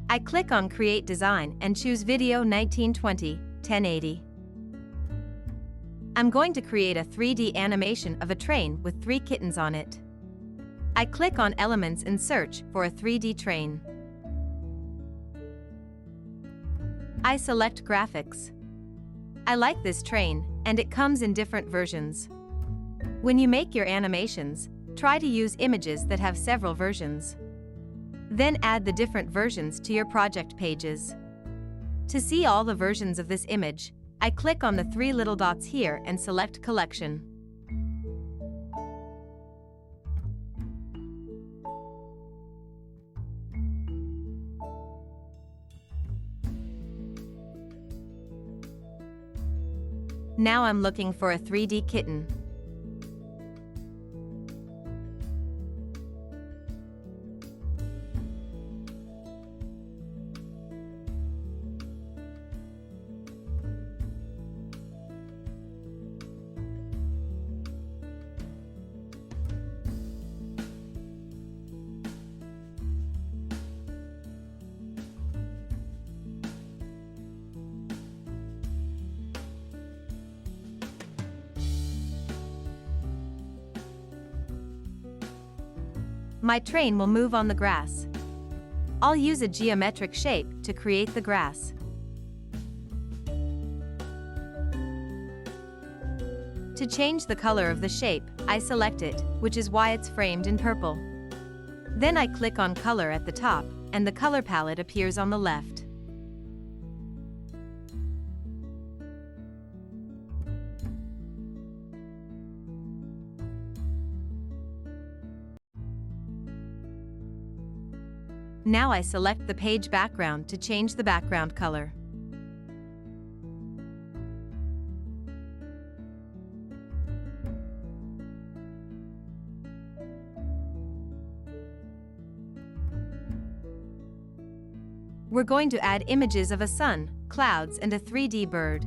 I click on Create Design and choose Video 1920, 1080. I'm going to create a 3D animation of a train with 3 kittens on it. I click on Elements and search for a 3D train. I select Graphics. I like this train, and it comes in different versions. When you make your animations, try to use images that have several versions. Then add the different versions to your project pages. To see all the versions of this image, I click on the 3 little dots here and select Collection. Now I'm looking for a 3D kitten. My train will move on the grass. I'll use a geometric shape to create the grass. To change the color of the shape, I select it, which is why it's framed in purple. Then I click on Color at the top, and the color palette appears on the left. Now I select the page background to change the background color. We're going to add images of a sun, clouds, and a 3D bird.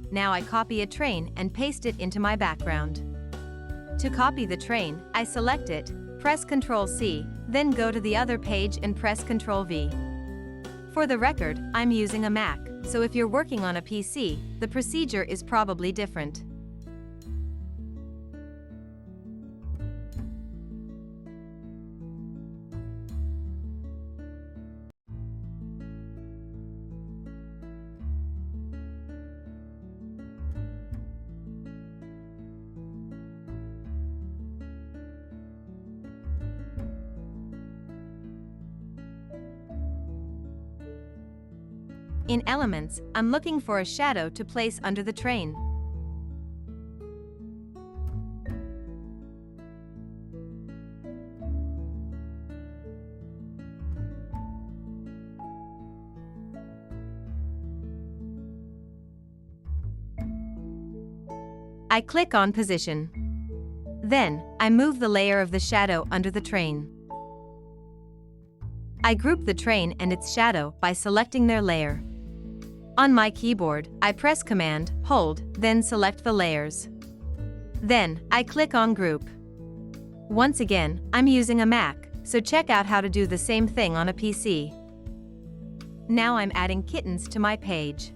Now I copy a train and paste it into my background. To copy the train, I select it, press Ctrl+C, then go to the other page and press Ctrl+V. For the record, I'm using a Mac, so if you're working on a PC, the procedure is probably different. In Elements, I'm looking for a shadow to place under the train. I click on Position. Then, I move the layer of the shadow under the train. I group the train and its shadow by selecting their layer. On my keyboard, I press Command, hold, then select the layers. Then, I click on Group. Once again, I'm using a Mac, so check out how to do the same thing on a PC. Now I'm adding kittens to my page.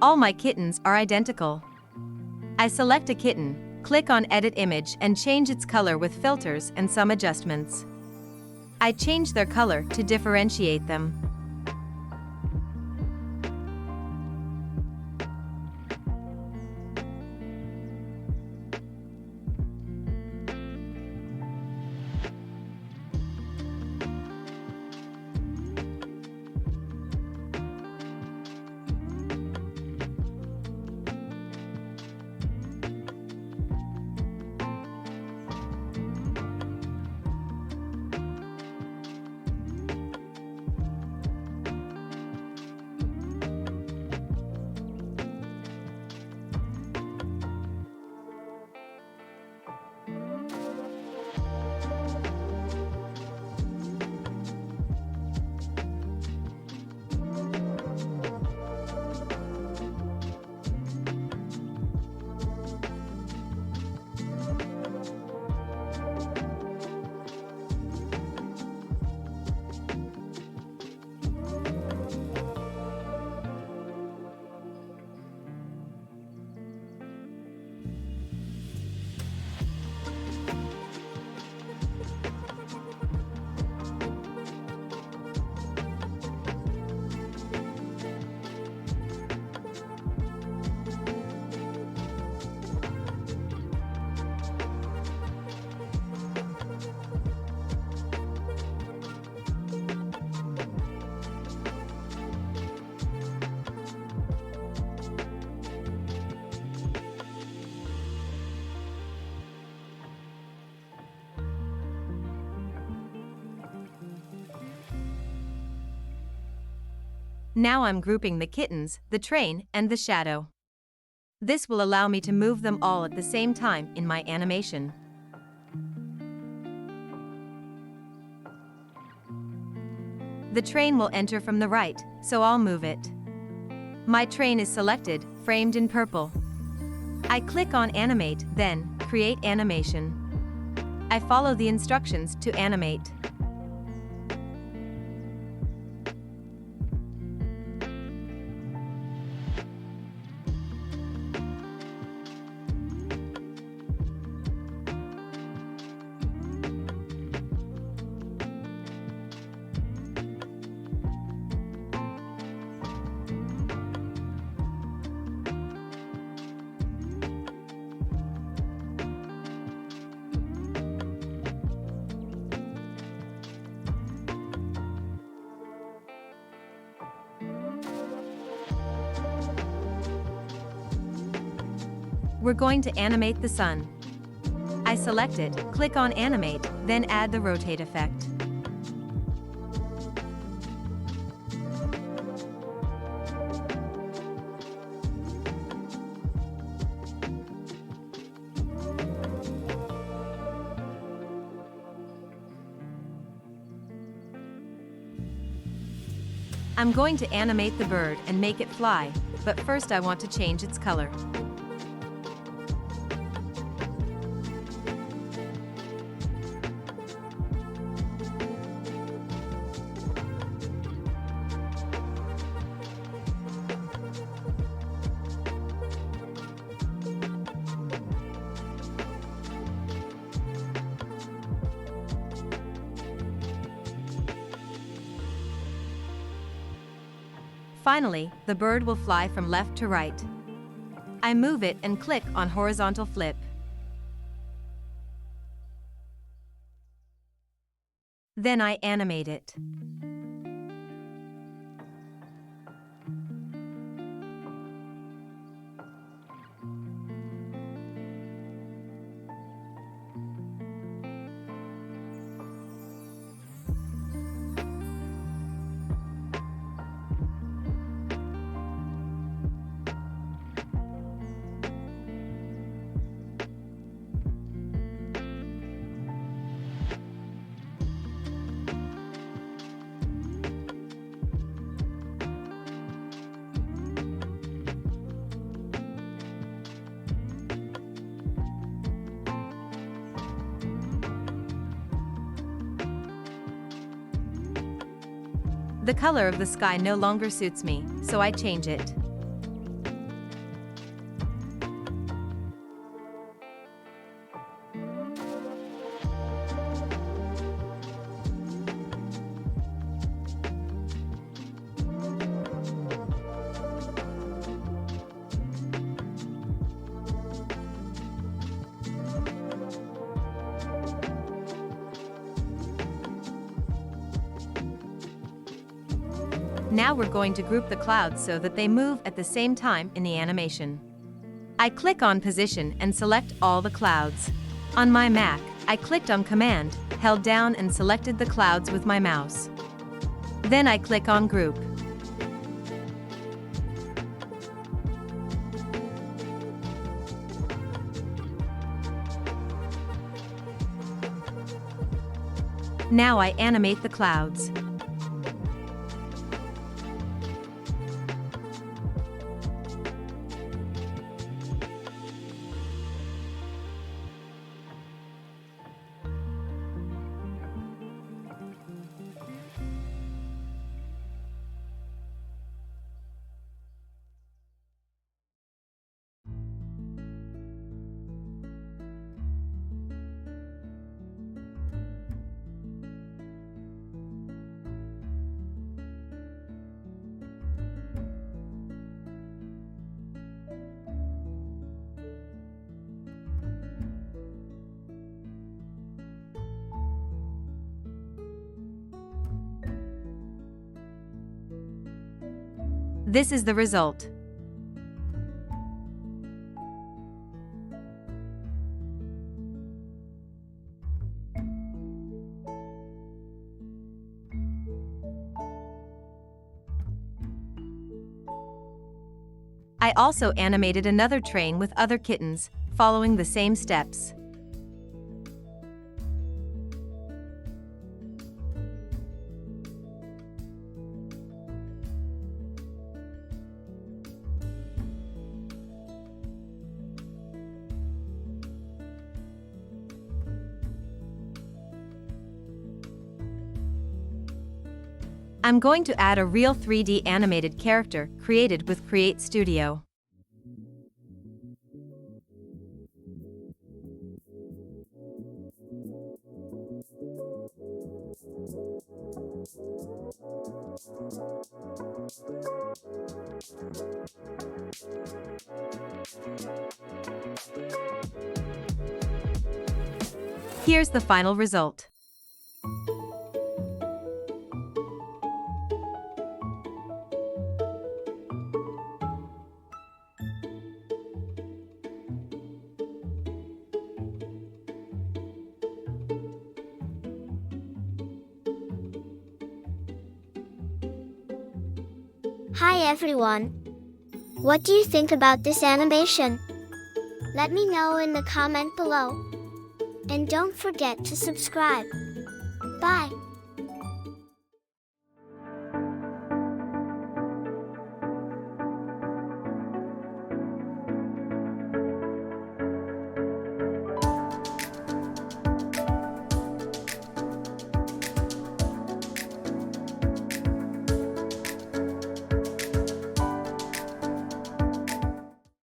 All my kittens are identical. I select a kitten, click on Edit Image and change its color with filters and some adjustments. I change their color to differentiate them. Now I'm grouping the kittens, the train, and the shadow. This will allow me to move them all at the same time in my animation. The train will enter from the right, so I'll move it. My train is selected, framed in purple. I click on Animate, then Create Animation. I follow the instructions to animate. We're going to animate the sun. I select it, click on Animate, then add the rotate effect. I'm going to animate the bird and make it fly, but first I want to change its color. Finally, the bird will fly from left to right. I move it and click on Horizontal Flip. Then I animate it. The color of the sky no longer suits me, so I change it. Now we're going to group the clouds so that they move at the same time in the animation. I click on Position and select all the clouds. On my Mac, I clicked on Command, held down and selected the clouds with my mouse. Then I click on Group. Now I animate the clouds. This is the result. I also animated another train with other kittens, following the same steps. I'm going to add a real 3D animated character created with Create Studio. Here's the final result. Hi everyone! What do you think about this animation? Let me know in the comment below. And don't forget to subscribe. Bye!